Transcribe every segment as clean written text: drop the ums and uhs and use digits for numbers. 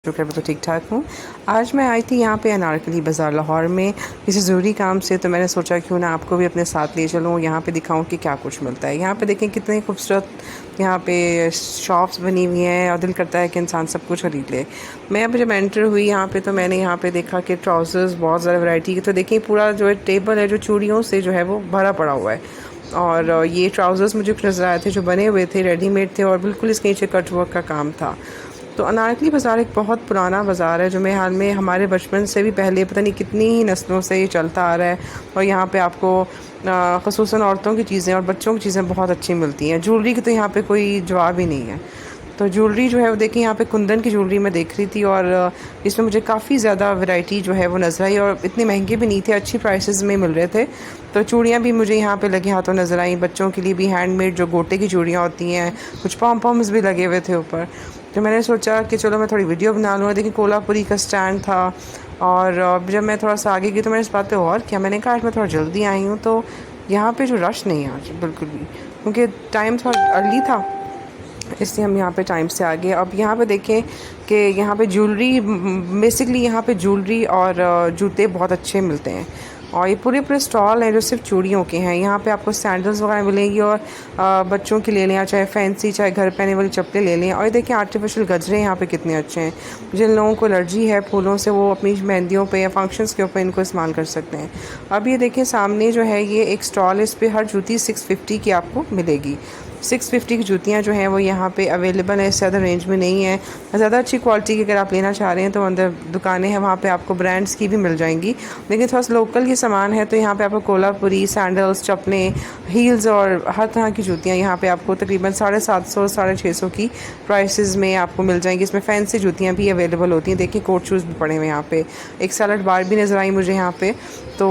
शुक्र मैं तो ठीक ठाक हूँ। आज मैं आई थी यहाँ पे अनारकली बाज़ार लाहौर में किसी ज़रूरी काम से, तो मैंने सोचा क्यों ना आपको भी अपने साथ ले चलूँ, यहाँ पे दिखाऊँ कि क्या कुछ मिलता है। यहाँ पे देखें कितने खूबसूरत यहाँ पे शॉप्स बनी हुई हैं और दिल करता है कि इंसान सब कुछ ख़रीद ले। मैं अब जब एंटर हुई यहाँ पे तो मैंने यहाँ पे देखा कि ट्राउज़र्स बहुत ज़्यादा वैरायटी के, तो देखिए पूरा जो है टेबल है जो चूड़ियों से जो है वो भरा पड़ा हुआ है। और ये ट्राउज़र्स मुझे नज़र आए थे जो बने हुए थे, रेडीमेड थे और बिल्कुल इसके नीचे कट वर्क का काम था। तो अनारकली बाज़ार एक बहुत पुराना बाज़ार है जो मेरे हाल में हमारे बचपन से भी पहले पता नहीं कितनी ही नस्लों से ये चलता आ रहा है। और यहाँ पे आपको ख़ुसूसन औरतों की चीज़ें और बच्चों की चीज़ें बहुत अच्छी मिलती हैं। ज्वेलरी की तो यहाँ पे कोई जवाब ही नहीं है। तो ज्वेलरी जो है वो देखिए यहाँ पे कुंदन की ज्वेलरी मैं देख रही थी और इसमें मुझे काफ़ी ज़्यादा वैरायटी जो है वो नज़र आई और इतने महंगे भी नहीं थे, अच्छी प्राइसेस में मिल रहे थे। तो चूड़ियाँ भी मुझे यहाँ पे लगे हाथों नज़र आई, बच्चों के लिए भी हैंडमेड जो गोटे की चूड़ियाँ होती हैं, कुछ पॉम पॉम्स भी लगे हुए थे ऊपर। तो मैंने सोचा कि चलो मैं थोड़ी वीडियो बना लूँ। देखिए कोल्हापुरी का स्टैंड था और जब मैं थोड़ा सा आगे गई तो मैंने इस बात पे गौर किया। मैंने कहा आज मैं थोड़ा जल्दी आई हूँ तो यहाँ पे जो रश नहीं है आज बिल्कुल भी, क्योंकि टाइम थोड़ा अर्ली था, इसलिए हम यहाँ पे टाइम से आ गए। अब यहाँ पे देखें कि यहाँ पे ज्वेलरी, बेसिकली यहाँ पे ज्वेलरी और जूते बहुत अच्छे मिलते हैं और ये पूरे पूरे स्टॉल हैं जो सिर्फ चूड़ियों के हैं। यहाँ पे आपको सैंडल्स वगैरह मिलेंगी और बच्चों की ले लें, चाहे फैंसी चाहे घर पहने वाली चप्पलें ले लें। और ये देखिए आर्टिफिशियल गजरे यहाँ पे कितने अच्छे हैं। जिन लोगों को एलर्जी है फूलों से, वो अपनी मेहंदियों पे या फंक्शंस के ऊपर इनको इस्तेमाल कर सकते हैं। अब ये देखें सामने जो है ये एक स्टॉल, इस पर हर जूती 650 की आपको मिलेगी। 650 की जूतियाँ जो हैं वो यहाँ पे अवेलेबल है, इससे ज़्यादा रेंज में नहीं है। ज़्यादा अच्छी क्वालिटी की अगर आप लेना चाह रहे हैं तो अंदर दुकानें हैं, वहाँ पे आपको ब्रांड्स की भी मिल जाएंगी। लेकिन थोड़ा सा लोकल की सामान है तो यहाँ पे आपको कोल्हापुरी सैंडल्स, चप्पलें, हील्स और हर तरह की जूतियाँ यहाँ पे आपको तकरीबन 750 650 की प्राइसेस में आपको मिल जाएंगी। इसमें फैंसी जूतियाँ भी अवेलेबल होती हैं। देखिए कोट शूज़ भी पड़े हुए यहाँ पे, एक सैलड बार भी नज़र आई मुझे यहाँ पे। तो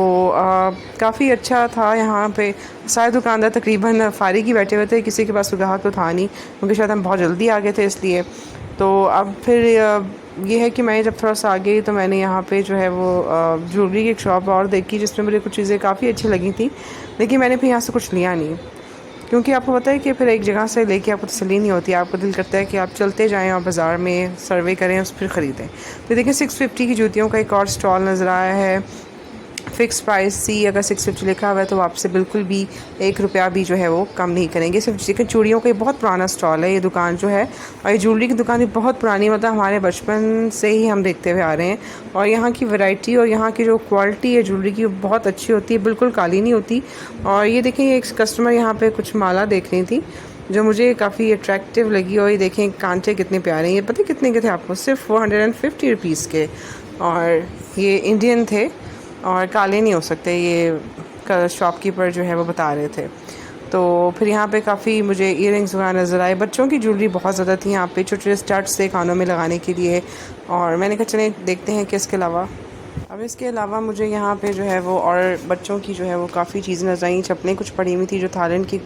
काफ़ी अच्छा था यहाँ पे। सारे दुकानदार तकरीबन फारिग ही बैठे हुए थे, किसी के पास ग्राहक तो था नहीं, क्योंकि शायद हम बहुत जल्दी आ गए थे इसलिए। तो अब फिर ये है कि मैं जब थोड़ा सा आ गई तो मैंने यहाँ पे जो है वो ज्वेलरी की एक शॉप और देखी जिसमें मुझे कुछ चीज़ें काफ़ी अच्छी लगी थी, लेकिन मैंने फिर यहाँ से कुछ लिया नहीं, क्योंकि आपको पता है कि फिर एक जगह से लेके आपको तसल्ली नहीं होती। आपको दिल करता है कि आप चलते जाएं और बाज़ार में सर्वे करें और फिर ख़रीदें। तो देखिए 650 की जूतियों का एक और स्टॉल नज़र आया है। फ़िक्स प्राइस सी अगर 650 लिखा हुआ है तो आपसे बिल्कुल भी 1 रुपया भी जो है वो कम नहीं करेंगे। सिर्फ चिकन चूड़ियों का बहुत पुराना स्टॉल है ये दुकान जो है, और ये ज्वेलरी की दुकान भी बहुत पुरानी, मतलब हमारे बचपन से ही हम देखते हुए आ रहे हैं। और यहाँ की वैरायटी और यहाँ की जो क्वालिटी है ज्वेलरी की बहुत अच्छी होती है, बिल्कुल काली नहीं होती। और ये देखें एक कस्टमर यहाँ पर कुछ माला देख रही थी जो मुझे काफ़ी अट्रैक्टिव लगी। और ये देखें कांटे कितने प्यारे हैं, ये पता कितने के थे आपको, सिर्फ 450 रुपीज़ के। और ये इंडियन थे और काले नहीं हो सकते, ये शॉपकीपर जो है वो बता रहे थे। तो फिर यहाँ पे काफ़ी मुझे ईयरिंग्स वगैरह नज़र आए। बच्चों की ज्वेलरी बहुत ज़्यादा थी यहाँ पे, छोटे छोटे स्टड्स थे कानों में लगाने के लिए। और मैंने कहा चलें देखते हैं कि इसके अलावा, अब इसके अलावा मुझे यहाँ पे जो है वो और बच्चों की जो है वो काफ़ी चीज़ें नज़र आई। चप्पलें कुछ पड़ी हुई थी जो थाईलैंड की,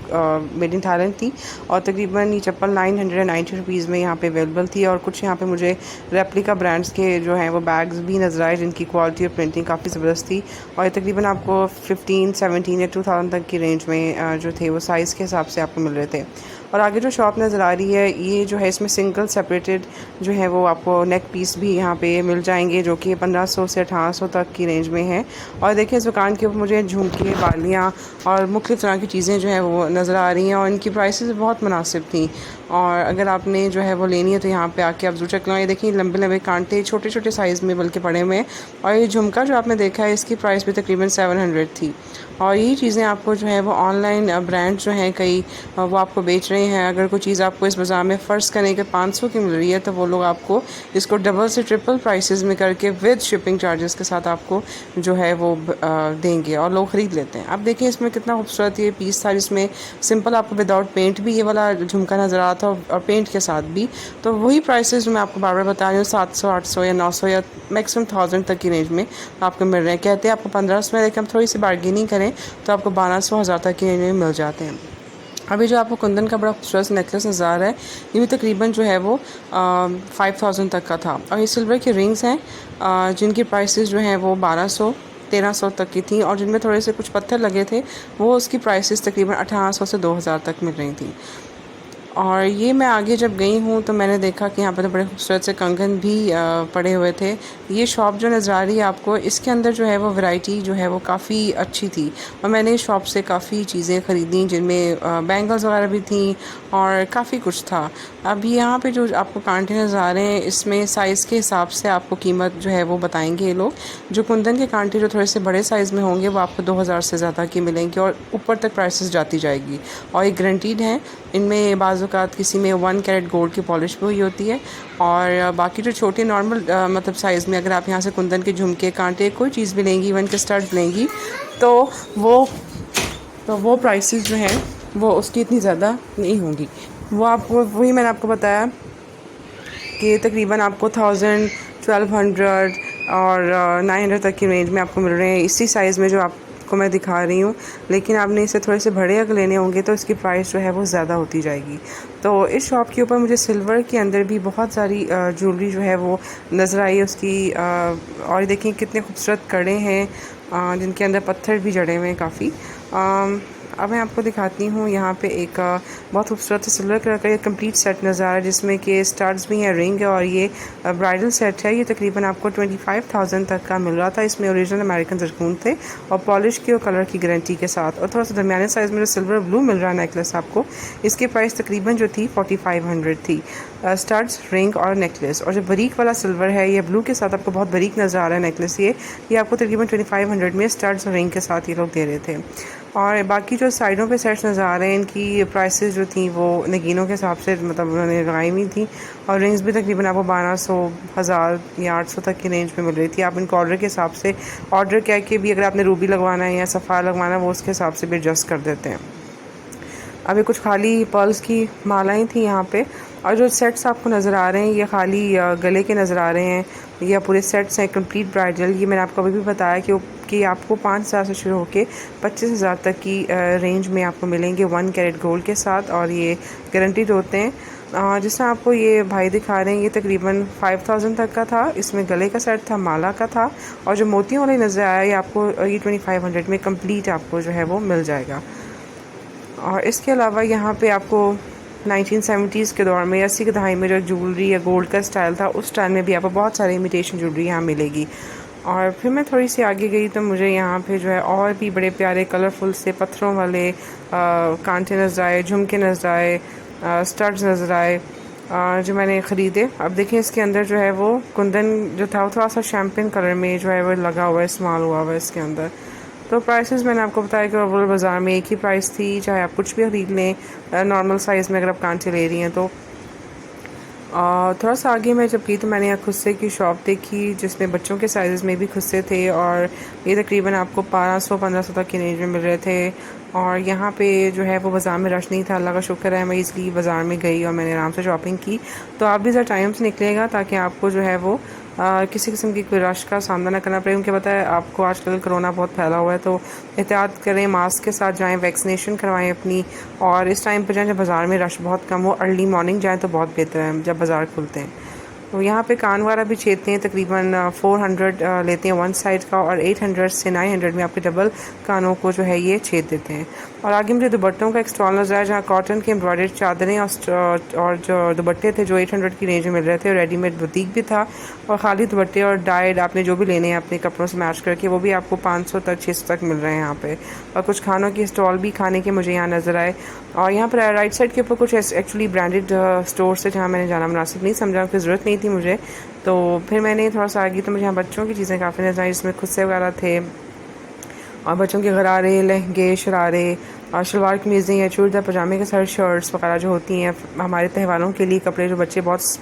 मेड इन थाईलैंड थी, और तकरीबन ये चप्पल 990 रुपीज़ में यहाँ पे अवेलेबल थी। और कुछ यहाँ पे मुझे रेप्लिका ब्रांड्स के जो हैं वो बैग्स भी नज़र आए जिनकी क्वालिटी और प्रिंटिंग काफ़ी ज़बरदस्त थी। और ये तकरीबन आपको 15, 17 या 2000 तक की रेंज में जो थे वो साइज़ के हिसाब से आपको मिल रहे थे। और आगे जो शॉप नज़र आ रही है ये जो है, इसमें सिंगल सेपरेटेड जो है वो आपको नेक पीस भी यहाँ पे मिल जाएंगे जो कि 1500 से 1800 तक की रेंज में है। और देखिए इस दुकान के ऊपर मुझे झुमके, बालियाँ और मुख्तलिफ़ तरह की चीज़ें जो है वो नज़र आ रही हैं और इनकी प्राइसेस बहुत मुनासिब थी। और अगर आपने जो है वो लेनी है तो यहाँ पे आके आप ज़रूर चेक करें। ये देखिए लंबे लंबे कांटे छोटे छोटे साइज़ में बल्कि पड़े हुए हैं। और ये झुमका जो आपने देखा है इसकी प्राइस भी तकरीबन 700 थी। और यही चीज़ें आपको जो है वो ऑनलाइन ब्रांड जो हैं कई वो आपको बेच रहे हैं। अगर कोई चीज़ आपको इस बाज़ार में फ़र्ज़ करें कि 500 की मिल रही है तो वो लोग आपको इसको डबल से ट्रिपल प्राइसेस में करके विद शिपिंग चार्जेस के साथ आपको जो है वो देंगे और लोग ख़रीद लेते हैं। अब देखिए इसमें कितना खूबसूरत ये पीस था जिसमें सिंपल आपको विदाउट पेंट भी ये वाला झुमका नज़र आता था और पेंट के साथ भी। तो वही प्राइसेस जो मैं आपको बार बार बता रही हूँ, 700, 800 या 900 या मैक्सिमम 1000 तक की रेंज में आपको मिल रहे हैं। कहते हैं आपको 1500 में, लेकिन हम थोड़ी सी बार्गेनिंग करें तो आपको 1200, 1000 तक की रेंज में मिल जाते हैं। अभी जो आपको कुंदन का बड़ा खूबसूरत नेकलेस नज़र आ रहा है ये भी तकरीबन जो है वो 5000 तक का था। और ये सिल्वर की रिंग्स हैं जिनकी प्राइसेस जो हैं वो 1200, 1300 तक की थी, और जिनमें थोड़े से कुछ पत्थर लगे थे वो उसकी प्राइसेस तकरीबन 1800 से 2000 तक मिल रही थी। और ये मैं आगे जब गई हूँ तो मैंने देखा कि यहाँ पर तो बड़े खूबसूरत से कंगन भी पड़े हुए थे। ये शॉप जो नज़र आ रही है आपको, इसके अंदर जो है वो वैरायटी जो है वो काफ़ी अच्छी थी और मैंने इस शॉप से काफ़ी चीज़ें ख़रीदी जिनमें बैंगल्स वगैरह भी थी और काफ़ी कुछ था। अब यहाँ पे जो आपको कांटे नज़र आ रहे हैं, इसमें साइज़ के हिसाब से आपको कीमत जो है वो बताएंगे ये लोग। जो कुंदन के कांटे जो थोड़े से बड़े साइज़ में होंगे वो आपको 2000 से ज़्यादा की मिलेंगे और ऊपर तक प्राइसेस जाती जाएगी और ये गारंटीड हैं। इनमें बाज़-औक़ात किसी में 1 कैरेट गोल्ड की पॉलिश भी हुई होती है और बाकी जो छोटे नॉर्मल मतलब साइज़ में अगर आप यहाँ से कुंदन के झुमके, कांटे, कोई चीज़ भी लेंगी, इवन के स्टड्स लेंगी तो वो प्राइसेस जो हैं वो उसकी इतनी ज़्यादा नहीं होंगी। वो आपको वही मैंने आपको बताया कि तकरीबन आपको 1000, 1200 और 900 तक की रेंज में आपको मिल रहे हैं इसी साइज़ में जो आपको मैं दिखा रही हूँ। लेकिन आपने इसे थोड़े से बड़े अगर लेने होंगे तो इसकी प्राइस जो है वो ज़्यादा होती जाएगी। तो इस शॉप के ऊपर मुझे सिल्वर के अंदर भी बहुत सारी ज्वेलरी जो है वो नज़र आई उसकी। और देखें कितने खूबसूरत कड़े हैं जिनके अंदर पत्थर भी जड़े हुए हैं काफ़ी। अब मैं आपको दिखाती हूँ यहाँ पे एक बहुत खूबसूरत सिल्वर कलर का ये कंप्लीट सेट नज़र आ रहा है जिसमें कि स्टार्स भी हैं, रिंग है और ये ब्राइडल सेट है। ये तकरीबन आपको 25,000 तक का मिल रहा था। इसमें ओरिजिनल अमेरिकन ज़रकून थे और पॉलिश की और कलर की गारंटी के साथ। और थोड़ा सा दरमियाने साइज़ में जो सिल्वर ब्लू मिल रहा है नेकलेस आपको, इसकी प्राइस तकरीबन जो थी 4500 थी। स्टार्स, रिंग और नेकलेस। और जो बारीक वाला सिल्वर है ये ब्लू के साथ आपको बहुत बारीक नज़र आ रहा है नेकलेस, ये आपको तकरीबन 2500 में स्टार्स और रिंग के साथ ये लोग दे रहे थे। और बाकी जो साइडों पे सेट्स नज़र आ रहे हैं इनकी प्राइसेस जो थी वो नगीनों के हिसाब से मतलब उन्होंने लगाई हुई थी और रिंग्स भी तकरीबन आपको 1200, 1000 या 800 तक की रेंज में मिल रही थी। आप इनको ऑर्डर के हिसाब से ऑर्डर कह के भी अगर आपने रूबी लगवाना है या सफ़ायर लगवाना है वो उसके हिसाब से भी एडजस्ट कर देते हैं। अभी कुछ खाली पर्ल्स की मालाएं थी यहाँ पे और जो सेट्स आपको नज़र आ रहे हैं ये खाली गले के नज़र आ रहे हैं या पूरे सेट्स हैं कंप्लीट ब्राइडल। ये मैंने आपको अभी भी बताया कि आपको 5000 से शुरू होकर 25,000 तक की रेंज में आपको मिलेंगे 1 कैरेट गोल्ड के साथ और ये गारंटीड होते हैं। जिस तरह आपको ये भाई दिखा रहे हैं ये तकरीबन 5000 तक का था। इसमें गले का सेट था, माला का था और जो मोतियों वाले नज़र आया ये आपको ये 2500 में कंप्लीट आपको जो है वो मिल जाएगा। और इसके अलावा यहाँ पे आपको 1970s के दौर में 80 की दहाई में जो ज्वेलरी या गोल्ड का स्टाइल था उस स्टाइल में भी आपको बहुत सारी इमिटेशन ज्वेलरी यहाँ मिलेगी। और फिर मैं थोड़ी सी आगे गई तो मुझे यहाँ पे जो है और भी बड़े प्यारे कलरफुल से पत्थरों वाले कांटे नज़र आए, झुमके नज़र आए, स्टड्स नज़र आए जो मैंने ख़रीदे। अब देखें इसके अंदर जो है वो कुंदन जो था वो थोड़ा सा शैम्पेन कलर में जो है वो लगा हुआ है, इस्तेमाल हुआ हुआ है इसके अंदर। तो प्राइसेस मैंने आपको बताया कि ओवरऑल बाज़ार में एक ही प्राइस थी, चाहे आप कुछ भी ख़रीद लें नॉर्मल साइज़ में अगर आप कांटे ले रही हैं तो। थोड़ा सा आगे मैं जब गई तो मैंने खुस्से की शॉप देखी जिसमें बच्चों के साइज़ में भी खुस्से थे और ये तकरीबन आपको 1200-1500 तक की रेंज में मिल रहे थे। और यहाँ पे जो है वो बाज़ार में रश नहीं था, अल्लाह का शुक्र है। मैं इसलिए बाज़ार में गई और मैंने आराम से शॉपिंग की। तो आप भी ज़रा टाइम से निकलेगा ताकि आपको जो है वो किसी किस्म की कोई रश का सामना ना करना पड़े। उनके पता है आपको आजकल कोरोना बहुत फैला हुआ है तो एहतियात करें, मास्क के साथ जाएं, वैक्सीनेशन करवाएं अपनी। और इस टाइम पर जाएं जब बाज़ार में रश बहुत कम हो, अर्ली मॉर्निंग जाएं तो बहुत बेहतर है जब बाज़ार खुलते हैं। तो यहाँ पे कान वाला भी छेदते हैं, तकरीबन 400 लेते हैं वन साइड का और 800 से 900 में आपके डबल कानों को जो है ये छेद देते हैं। और आगे मुझे दुपट्टों का एक स्टॉल नज़र आया जहाँ कॉटन के एम्ब्रॉयडर्ड चादरें और जो दुपट्टे थे जो 800 की रेंज में मिल रहे थे। रेडीमेड बुटीक भी था और खाली दुपट्टे और डाइड आपने जो भी लेने हैं अपने कपड़ों से मैच करके वो भी आपको 500 तक 600 तक मिल रहे हैं यहाँ पे। और कुछ खानों की स्टॉल भी खाने के मुझे यहाँ नज़र आए। और यहाँ पर राइट साइड के ऊपर कुछ एक्चुअली ब्रांडेड स्टोर से जहाँ मैंने जाना मुनासिब नहीं समझा, कोई ज़रूरत नहीं थी मुझे। तो फिर मैंने थोड़ा सा आगे तो मुझे यहाँ बच्चों की चीज़ें काफ़ी नज़र आई जिसमें खुस्से वगैरह थे और बच्चों के गरारे, लहंगे, शरारे और शलवार कमीज़ें या चूड़ीदार पजामे के साथ शर्ट्स वगैरह जो होती हैं हमारे त्योहारों के लिए कपड़े जो बच्चे बहुत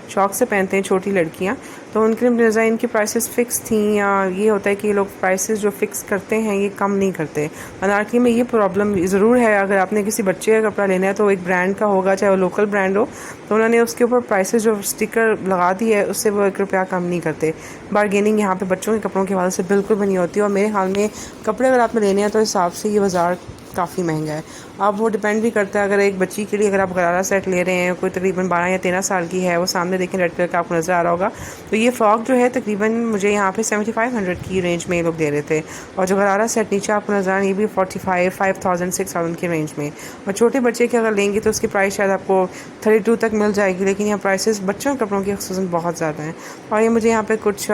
शौक़ से पहनते हैं, छोटी लड़कियां, तो उनके लिए डिज़ाइन की प्राइसेस फ़िक्स थी। या ये होता है कि ये लोग प्राइसेस जो फ़िक्स करते हैं ये कम नहीं करते। अनारकली में ये प्रॉब्लम ज़रूर है, अगर आपने किसी बच्चे का कपड़ा लेना है तो एक ब्रांड का होगा, चाहे वो लोकल ब्रांड हो, तो उन्होंने उसके ऊपर प्राइसेस जो स्टिकर लगा दी है उससे वो 1 रुपया कम नहीं करते। बारगेनिंग यहाँ पे बच्चों के कपड़ों के हवाले से बिल्कुल भी नहीं होती। और मेरे ख्याल में कपड़े अगर आपने लेने हैं तो हिसाब से ये बाज़ार काफ़ी महंगा है। अब वो डिपेंड भी करता है, अगर एक बच्ची के लिए अगर आप गरारा सेट ले रहे हैं, कोई तकरीबन 12 या 13 साल की है, वो सामने देखें रेड कलर का आपको नज़र आ रहा होगा, तो ये फ्रॉक जो है तकरीबन मुझे यहाँ पे 7500 की रेंज में ये लोग दे रहे थे। और जो गरारा सेट नीचे आपको नज़र आ रहा है, ये भी 5000 6000 की रेंज में। और छोटे बच्चे के अगर लेंगे तो उसकी प्राइस शायद आपको 32 तक मिल जाएगी, लेकिन यहाँ प्राइसेस बच्चों के कपड़ों की ख़ुसूसन बहुत ज़्यादा हैं। और ये मुझे यहाँ पे कुछ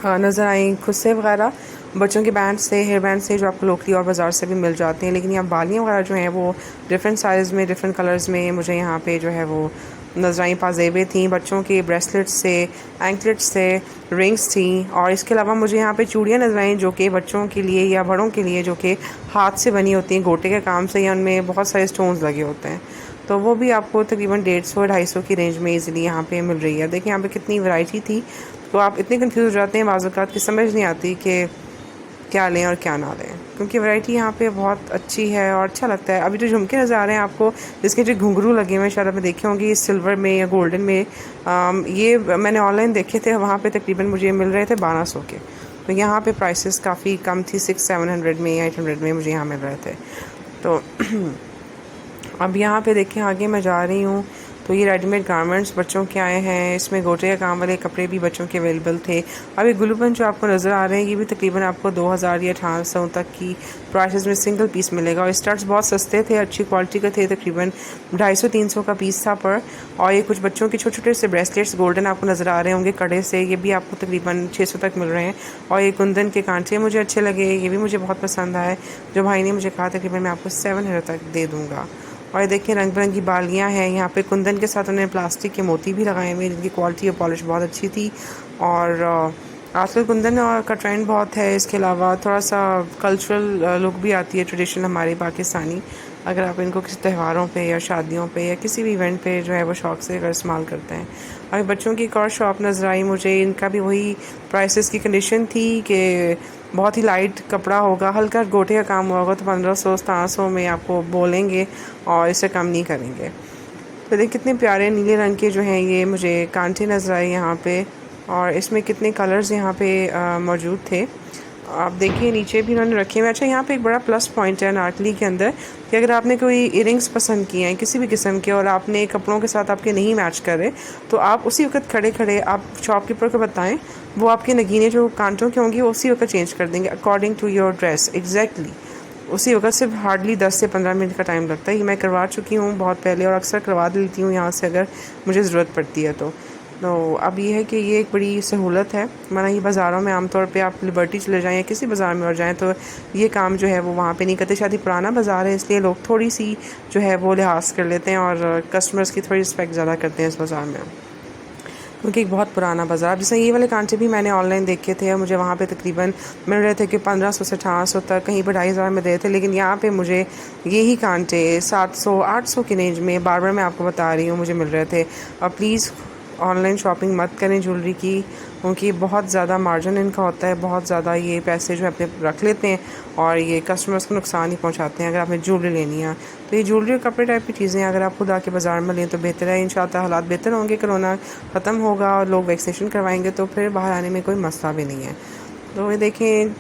नज़र आई खुस्से वगैरह बच्चों के बैंड से, हेयर बैंड से, जो आपको लोकली और बाज़ार से भी मिल जाते हैं। लेकिन यहाँ बालियाँ वगैरह जो हैं वो डिफरेंट साइज़ में, डिफरेंट कलर्स में मुझे यहाँ पे जो है वो नज़र आई। पाजेबे थी बच्चों के, ब्रेसलेट्स से, एंकलेट्स से, रिंग्स थी। और इसके अलावा मुझे यहाँ पे चूड़ियाँ नज़र आई जो कि बच्चों के लिए या बड़ों के लिए, जो कि हाथ से बनी होती हैं, गोटे के काम से, या उनमें बहुत सारे स्टोन्स लगे होते हैं। तो वो भी आपको तकरीबन 150-250 की रेंज में ईज़िली यहाँ पे मिल रही है। देखिए यहाँ पे कितनी वैरायटी थी, तो आप इतने कंफ्यूज हो जाते हैं बाज़ औक़ात कि समझ नहीं आती कि क्या लें और क्या ना लें, क्योंकि वैरायटी यहाँ पे बहुत अच्छी है और अच्छा लगता है। अभी जो झुमके नज़र आ रहे हैं आपको, जिसके जो घुंघरू लगे हुए हैं, शायद आपने देखे होंगे, सिल्वर में या गोल्डन में, ये मैंने ऑनलाइन देखे थे, वहाँ पे तकरीबन मुझे मिल रहे थे 1200 के। तो यहाँ पे प्राइसेस काफ़ी कम थी, 600-700 में या 800 में मुझे यहाँ मिल रहे थे। तो अब यहाँ पे देखें आगे मैं जा रही हूँ, तो ये रेडीमेड गारमेंट्स बच्चों के आए हैं। इसमें गोटे के काम वाले कपड़े भी बच्चों के अवेलेबल थे। अब ये गुलूबंद जो आपको नज़र आ रहे हैं, ये भी तकरीबन आपको 2000 या 1800 तक की प्राइसेस में सिंगल पीस मिलेगा। और स्टड्स बहुत सस्ते थे, अच्छी क्वालिटी के थे, तकरीबन 250-300 का पीस था पर। और ये कुछ बच्चों के छोटे छोटे से ब्रेसलेट्स गोल्डन आपको नज़र आ रहे होंगे कड़े से, ये भी आपको तकरीबन 600 तक मिल रहे हैं। और ये कुंदन के कांटे मुझे अच्छे लगे, ये भी मुझे बहुत पसंद आए। जो भाई ने मुझे कहा तकरीबन मैं आपको 700 तक दे दूँगा। और ये देखिए रंग बिरंगी बालियाँ हैं यहाँ पे, कुंदन के साथ उन्होंने प्लास्टिक के मोती भी लगाए हुए, जिनकी क्वालिटी और पॉलिश बहुत अच्छी थी। और आजकल कुंदन का ट्रेंड बहुत है। इसके अलावा थोड़ा सा कल्चरल लुक भी आती है, ट्रेडिशनल हमारी पाकिस्तानी। अगर आप इनको किसी त्योहारों पे या शादियों पे या किसी भी इवेंट पे जो है वो शौक़ से अगर इस्तेमाल करते हैं। अभी बच्चों की एक और शॉप नज़र आई मुझे, इनका भी वही प्राइसेस की कंडीशन थी कि बहुत ही लाइट कपड़ा होगा, हल्का गोटे का काम होगा, तो 1500-1700 में आपको बोलेंगे और इससे कम नहीं करेंगे। तो देखिए कितने प्यारे नीले रंग के जो हैं ये मुझे कांटे नज़र आए यहाँ पे, और इसमें कितने कलर्स यहाँ पे मौजूद थे। आप देखिए नीचे भी इन्होंने रखे हुए। अच्छा यहाँ पे एक बड़ा प्लस पॉइंट है अनारकली के अंदर कि अगर आपने कोई इयरिंग्स पसंद किए हैं किसी भी किस्म के और आपने कपड़ों के साथ आपके नहीं मैच कर रहे, तो आप उसी वक्त खड़े खड़े आप शॉपकीपर को बताएं, वो आपके नगीने जो कांटों के होंगे उसी वक्त चेंज कर देंगे according to your dress. Exactly उसी वक्त, सिर्फ हार्डली 10 से 15 मिनट का टाइम लगता है। ये मैं करवा चुकी हूँ बहुत पहले और अक्सर करवा लेती हूँ यहाँ से अगर मुझे ज़रूरत पड़ती है तो अब ये है कि ये एक बड़ी सहूलत है। वरना ये बाज़ारों में आमतौर पे आप लिबर्टी चले जाएँ या किसी बाज़ार में और जाएँ तो ये काम जो है वो वहाँ पे नहीं करते। शायद ही पुराना बाज़ार है इसलिए लोग थोड़ी सी जो है वो लिहाज कर लेते हैं और कस्टमर्स की थोड़ी रिस्पेक्ट ज़्यादा करते हैं इस बाज़ार में, क्योंकि एक बहुत पुराना बाज़ार। जैसे ये वाले कांटे भी मैंने ऑनलाइन देखे थे और मुझे वहाँ पे तकरीबन मिल रहे थे कि 1500 से 1800 तक, कहीं पर 2500 में दे थे। लेकिन यहाँ पे मुझे यही कांटे 700-800 की रेंज में, बार बार मैं आपको बता रही हूँ, मुझे मिल रहे थे। और प्लीज़ ऑनलाइन शॉपिंग मत करें ज्वेलरी की, क्योंकि बहुत ज़्यादा मार्जिन इनका होता है, बहुत ज़्यादा ये पैसे जो है अपने रख लेते हैं और ये कस्टमर्स को नुकसान ही पहुंचाते हैं। अगर आपने ज्वेलरी लेनी है तो ये ज्वेलरी और कपड़े टाइप की चीज़ें अगर आप खुद आके बाज़ार में लें तो बेहतर है। इंशाअल्लाह हालात बेहतर होंगे, कोरोना ख़त्म होगा और लोग वैक्सीनेशन करवाएंगे तो फिर बाहर आने में कोई मसला भी नहीं है। तो ये देखें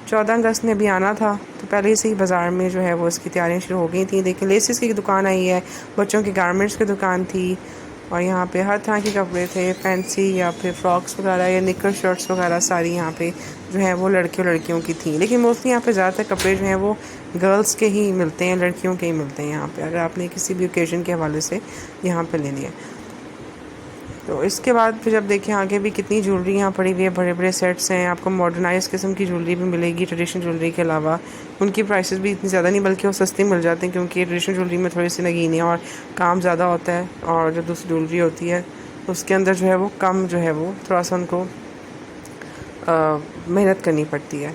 14 अगस्त में भी आना था तो पहले से ही बाज़ार में जो है वो इसकी तैयारियाँ शुरू हो गई थी। देखिए लेसिस की दुकान आई है, बच्चों की गारमेंट्स की दुकान थी और यहाँ पे हर तरह के कपड़े थे, फैंसी या फिर फ्रॉक्स वगैरह या निकर शर्ट्स वगैरह सारी यहाँ पे जो है वो लड़के और लड़कियों की थी। लेकिन मोस्टली यहाँ पे ज़्यादातर कपड़े जो हैं वो गर्ल्स के ही मिलते हैं, लड़कियों के ही मिलते हैं यहाँ पे, अगर आपने किसी भी ओकेजन के हवाले से यहाँ पे लेनी है। तो इसके बाद फिर जब देखें आगे भी कितनी ज्वेलरी यहाँ पड़ी हुई है, बड़े बड़े सेट्स हैं। आपको मॉडर्नाइज किस्म की ज्वेलरी भी मिलेगी ट्रेडिशनल ज्वेलरी के अलावा। उनकी प्राइसेस भी इतनी ज़्यादा नहीं बल्कि वो सस्ती मिल जाते हैं, क्योंकि ट्रेडिशनल ज्वेलरी में थोड़ी सी नगीने और काम ज़्यादा होता है और जो दूसरी ज्वेलरी होती है उसके अंदर जो है वो कम जो है वो थोड़ा सा उनको मेहनत करनी पड़ती है।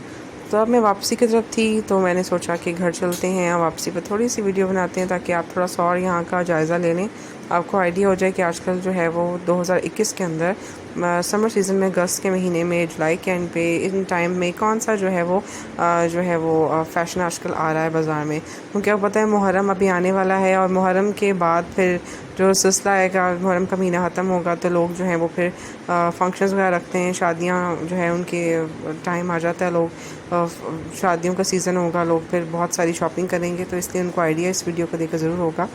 तो अब मैं वापसी की तरफ थी तो मैंने सोचा कि घर चलते हैं और वापसी पर थोड़ी सी वीडियो बनाते हैं ताकि आप थोड़ा सा और यहाँ का जायज़ा ले लें, आपको आइडिया हो जाए कि आजकल जो है वो 2021 के अंदर समर सीज़न में अगस्त के महीने में, जुलाई के एंड पे, इन टाइम में कौन सा जो है वो फ़ैशन आजकल आ रहा है बाज़ार में। क्योंकि आपको पता है मुहर्रम अभी आने वाला है और मुहर्रम के बाद फिर जो सिलसिला आएगा, मुहर्रम का महीना ख़त्म होगा तो लोग जो हैं वो फिर फंक्शंस वगैरह रखते हैं, शादियाँ जो है उनके टाइम आ जाता है, लोग शादियों का सीज़न होगा, लोग फिर बहुत सारी शॉपिंग करेंगे, तो इसलिए उनको आइडिया इस वीडियो को देखकर ज़रूर होगा।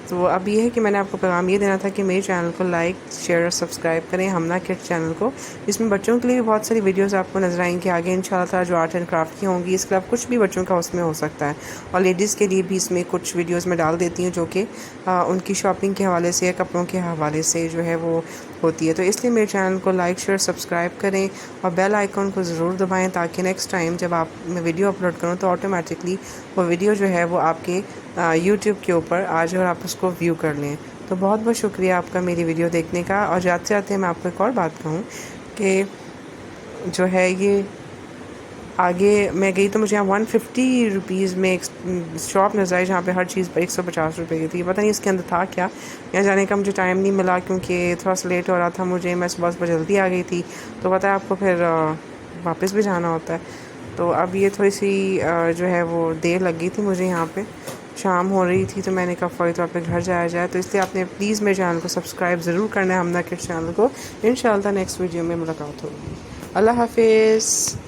तो अब ये है कि मैंने आपको पैगाम ये देना था कि मेरे चैनल को लाइक, शेयर और सब्सक्राइब करें, हमना किड्स चैनल को। इसमें बच्चों के लिए भी बहुत सारी वीडियोस आपको नजर आएंगी आगे इंशाल्लाह ताला, जो आर्ट एंड क्राफ्ट की होंगी। इसके अलावा कुछ भी बच्चों का उसमें हो सकता है, और लेडीज़ के लिए भी इसमें कुछ वीडियोस में डाल देती हूँ जो कि उनकी शॉपिंग के हवाले से या कपड़ों के हवाले से जो है वो होती है। तो इसलिए मेरे चैनल को लाइक, शेयर, सब्सक्राइब करें और बेल आइकन को ज़रूर दबाएं, ताकि नेक्स्ट टाइम जब आप मैं वीडियो अपलोड करूँ तो ऑटोमेटिकली वो वीडियो जो है वो आपके यूट्यूब के ऊपर आ जाए और आप उसको व्यू कर लें। तो बहुत बहुत शुक्रिया आपका मेरी वीडियो देखने का। और जाते जाते मैं आपको एक और बात कहूँ कि जो है ये आगे मैं गई तो मुझे यहाँ 150 रुपीज़ में एक शॉप नजर आई जहाँ पे हर चीज़ पर 150 रुपये की थी। पता नहीं इसके अंदर था क्या, यहाँ जाने का मुझे टाइम नहीं मिला क्योंकि थोड़ा सा लेट हो रहा था मुझे, मैं सुबह जल्दी आ गई थी। तो पता है आपको फिर वापस भी जाना होता है। तो अब ये थोड़ी सी जो है वो देर लग गई थी मुझे, यहाँ पे शाम हो रही थी, तो मैंने कहा फ़ौरी तौर पे घर जाया जाए। तो इसलिए आपने प्लीज़ मेरे चैनल को सब्सक्राइब ज़रूर करना है, हमना किड्स चैनल को। इंशाल्लाह नेक्स्ट वीडियो में मुलाकात होगी। अल्लाह हाफिज़।